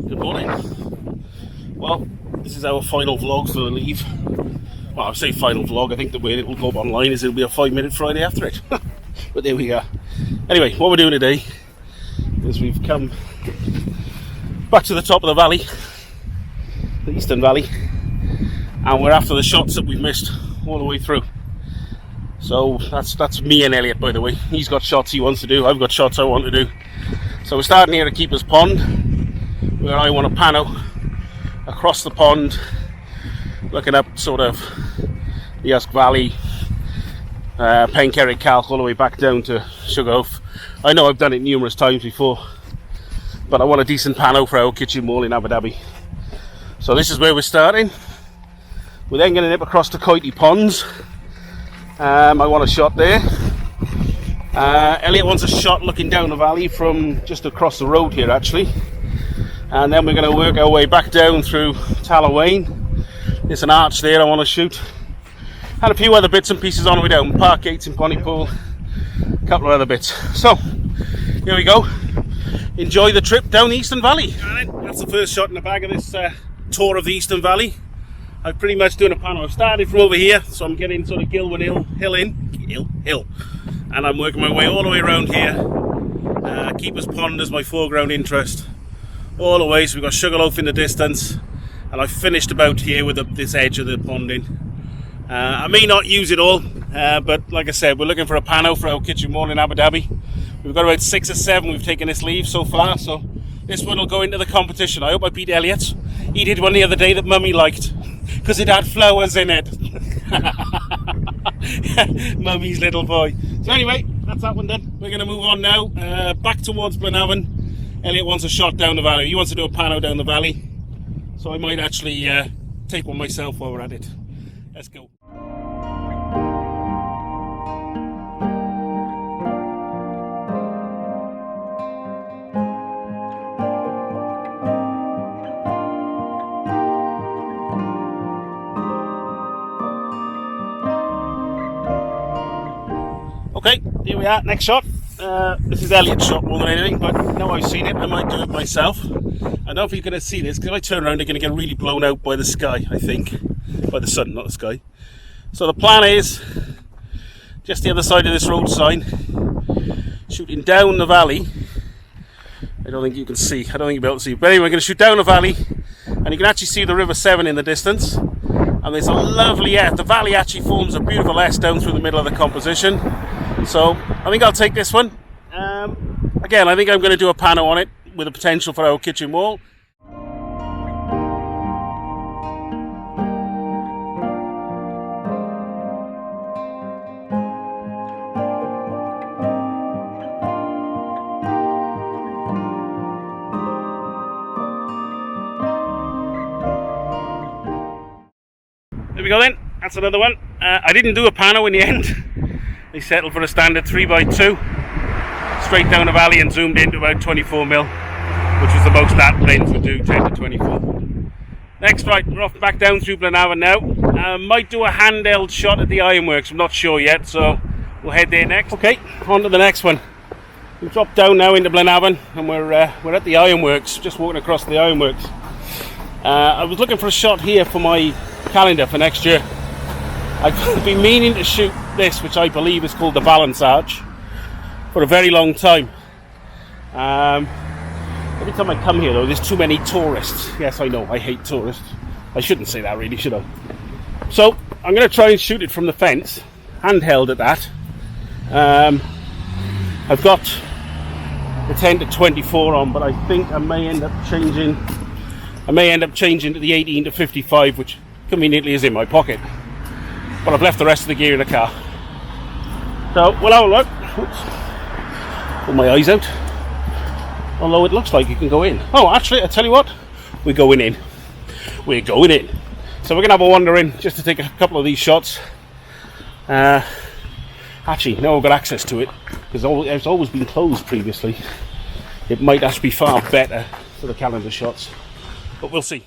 Good morning. Well, this is our final vlog for the leave. Well, I say final vlog, I think the way it will go up online is it'll be a 5-minute Friday after it. But there we are. Anyway, what we're doing today is we've come back to the top of the valley, the Eastern Valley, and we're after the shots that we've missed all the way through. So that's me and Elliot, by the way. He's got shots he wants to do, I've got shots I want to do. So we're starting here at Keeper's Pond, where I want to pan out across the pond, looking up sort of the Usk Valley, Penkerry Calc, all the way back down to Sugarloaf. I know I've done it numerous times before, but I want a decent pan out for our kitchen wall in Abu Dhabi. So this is where we're starting. We're then going to nip across to Coity Ponds. I want a shot there. Elliot wants a shot looking down the valley from just across the road here actually. And then we're going to work our way back down through Tallawain. There's an arch there I want to shoot. And a few other bits and pieces on the way down. Park gates in Pontypool. A couple of other bits. So, here we go. Enjoy the trip down the Eastern Valley. That's the first shot in the bag of this tour of the Eastern Valley. I'm pretty much doing a pan. I've started from over here, so I'm getting sort of Gilwyn Hill. And I'm working my way all the way around here. Keeper's Pond is my foreground interest. All the way, so we've got Sugarloaf in the distance, and I've finished about here with this edge of the ponding. I may not use it all, but like I said, we're looking for a pano for our kitchen wall in Abu Dhabi. We've got about 6 or 7 we've taken this leave so far, so this one will go into the competition. I hope I beat Elliot. He did one the other day that Mummy liked, because it had flowers in it. Mummy's little boy. So anyway, that's that one done. We're going to move on now, back towards Blenavon. Elliot wants a shot down the valley. He wants to do a pano down the valley. So I might actually take one myself while we're at it. Let's go. Okay, here we are, next shot. This is Elliot's shot more than anything, but now I've seen it, I might do it myself. I don't know if you're going to see this, because if I turn around, they're going to get really blown out by the sky, I think. By the sun, not the sky. So the plan is, just the other side of this road sign, shooting down the valley. I don't think you can see, I don't think you'll be able to see. But anyway, I'm going to shoot down the valley, and you can actually see the River Severn in the distance. And there's a lovely S, the valley actually forms a beautiful S down through the middle of the composition. So I think I'll take this one. Again, I think I'm going to do a pano on it with a potential for our kitchen wall. There we go then, that's another one. I didn't do a pano in the end. They settled for a standard 3x2, straight down the valley and zoomed into about 24mm, which was the most that lens would do, 10 to 24. Next, right, we're off back down through Blenavon now. Might do a handheld shot at the Ironworks, I'm not sure yet, so we'll head there next. Okay, on to the next one. We've dropped down now into Blenavon, and we're at the Ironworks, just walking across the Ironworks. I was looking for a shot here for my calendar for next year. I've been meaning to shoot this, which I believe is called the Balance Arch, for a very long time. Every time I come here though, there's too many tourists. Yes, I know, I hate tourists. I shouldn't say that really, should I? So, I'm going to try and shoot it from the fence, handheld at that. I've got the 10 to 24 on, but I think I may end up changing to the 18 to 55, which conveniently is in my pocket. But I've left the rest of the gear in the car. So we'll have a look. Oops. Pull my eyes out. Although it looks like you can go in. Oh, actually, I tell you what, we're going in. We're going in. So we're going to have a wander in just to take a couple of these shots. Actually, now I've got access to it, because it's always been closed previously. It might actually be far better for the calendar shots, but we'll see.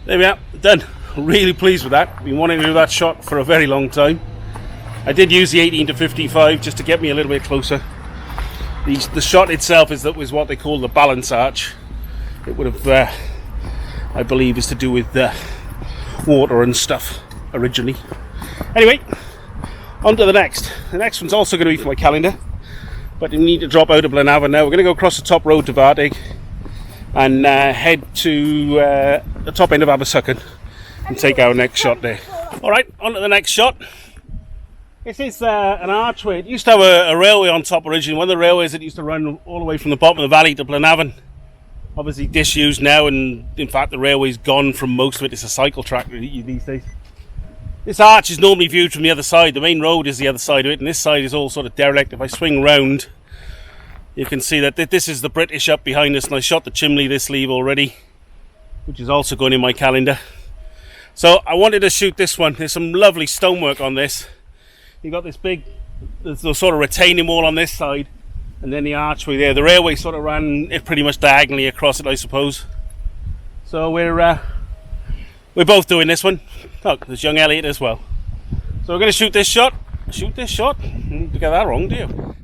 There we are, done. Really pleased with that. Been wanting to do that shot for a very long time. I did use the 18-55 just to get me a little bit closer. The shot itself was what they call the balance arch. It would have, I believe, is to do with water and stuff originally. Anyway, on to the next. The next one's also going to be for my calendar, but you need to drop out of Glenavon now. We're going to go across the top road to Vartig and head to the top end of Abersucken and take our next shot there. Alright, on to the next shot. This is an archway. It used to have a railway on top originally, one of the railways that used to run all the way from the bottom of the valley to Glenavon. Obviously disused now, and in fact the railway's gone from most of it. It's a cycle track these days. This arch is normally viewed from the other side. The main road is the other side of it, and this side is all sort of derelict. If I swing round, you can see that this is the British up behind us, and I shot the Chimley this leave already, which is also going in my calendar. So I wanted to shoot this one. There's some lovely stonework on this. You've got this big, there's the sort of retaining wall on this side, and then the archway there. The railway sort of ran it pretty much diagonally across it, I suppose. So we're both doing this one. Look, there's young Elliot as well. So we're going to shoot this shot. Shoot this shot. You get that wrong, do you?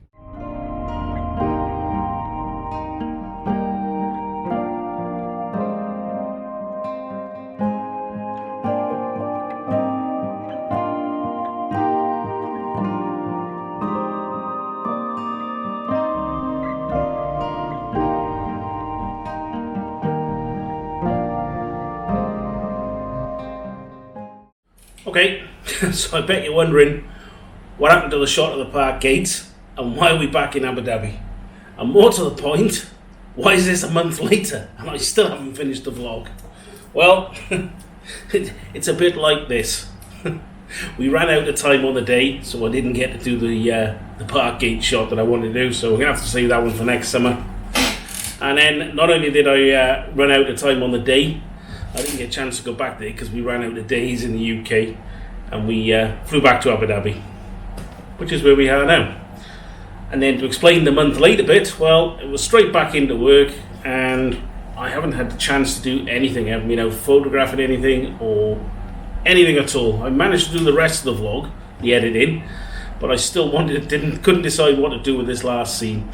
Okay, so I bet you're wondering what happened to the shot of the park gates and why are we back in Abu Dhabi? And more to the point, why is this a month later and I still haven't finished the vlog? Well, it's a bit like this. We ran out of time on the day, so I didn't get to do the park gate shot that I wanted to do, so we're going to have to save that one for next summer. And then not only did I run out of time on the day, I didn't get a chance to go back there because we ran out of days in the UK, and we flew back to Abu Dhabi, which is where we are now. And then to explain the month late a bit, well, it was straight back into work, and I haven't had the chance to do anything. I haven't been out photographing anything or anything at all. I managed to do the rest of the vlog, the editing, but I still couldn't decide what to do with this last scene.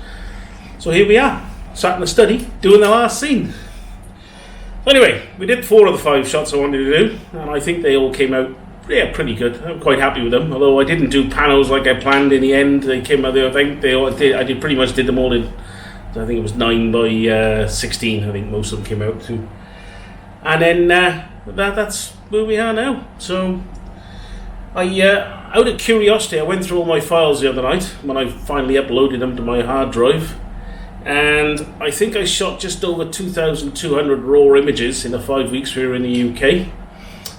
So here we are, sat in the study doing the last scene. Anyway, we did 4 of the 5 shots I wanted to do, and I think they all came out pretty good. I'm quite happy with them, although I didn't do panels like I planned in the end. They came out there, I think I pretty much did them all in, I think it was 9 by 16, I think most of them came out too. And then that's where we are now. So out of curiosity, I went through all my files the other night when I finally uploaded them to my hard drive. And I think I shot just over 2,200 raw images in the 5 weeks we were in the UK.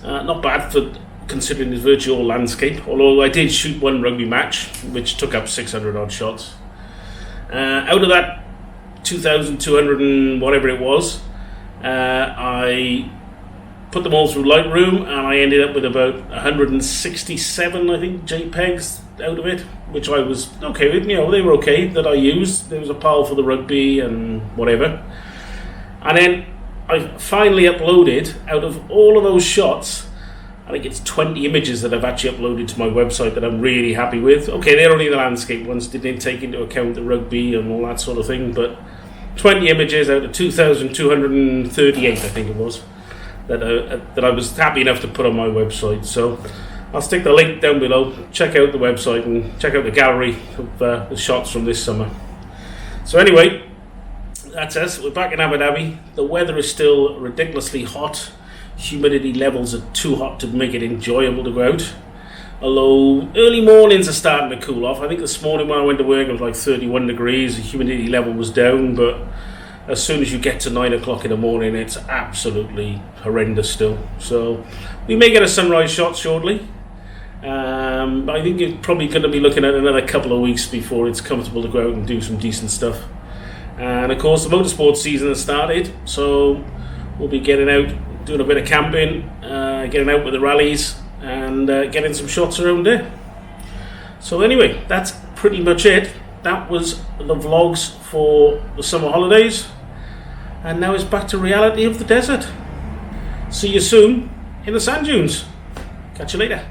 Not bad for considering it's virtually all landscape, although I did shoot one rugby match which took up 600 odd shots. Out of that 2,200 and whatever it was, I put them all through Lightroom, and I ended up with about 167, I think, JPEGs out of it, which I was okay with. You know, they were okay that I used. There was a pile for the rugby and whatever. And then I finally uploaded, out of all of those shots, I think it's 20 images that I've actually uploaded to my website that I'm really happy with. Okay, they're only the landscape ones, didn't take into account the rugby and all that sort of thing, but 20 images out of 2,238, I think it was, that I was happy enough to put on my website. So I'll stick the link down below. Check out the website and check out the gallery of the shots from this summer. So anyway, that's us. We're back in Abu Dhabi. The weather is still ridiculously hot. Humidity levels are too hot to make it enjoyable to go out. Although early mornings are starting to cool off. I think this morning when I went to work it was like 31 degrees. The humidity level was down, but as soon as you get to 9 o'clock in the morning, it's absolutely horrendous still. So we may get a sunrise shot shortly. But I think it's probably going to be looking at another couple of weeks before it's comfortable to go out and do some decent stuff. And of course the motorsport season has started, so we'll be getting out, doing a bit of camping, getting out with the rallies, and getting some shots around there. So anyway, that's pretty much it. That was the vlogs for the summer holidays, and now it's back to reality of the desert. See you soon in the sand dunes. Catch you later.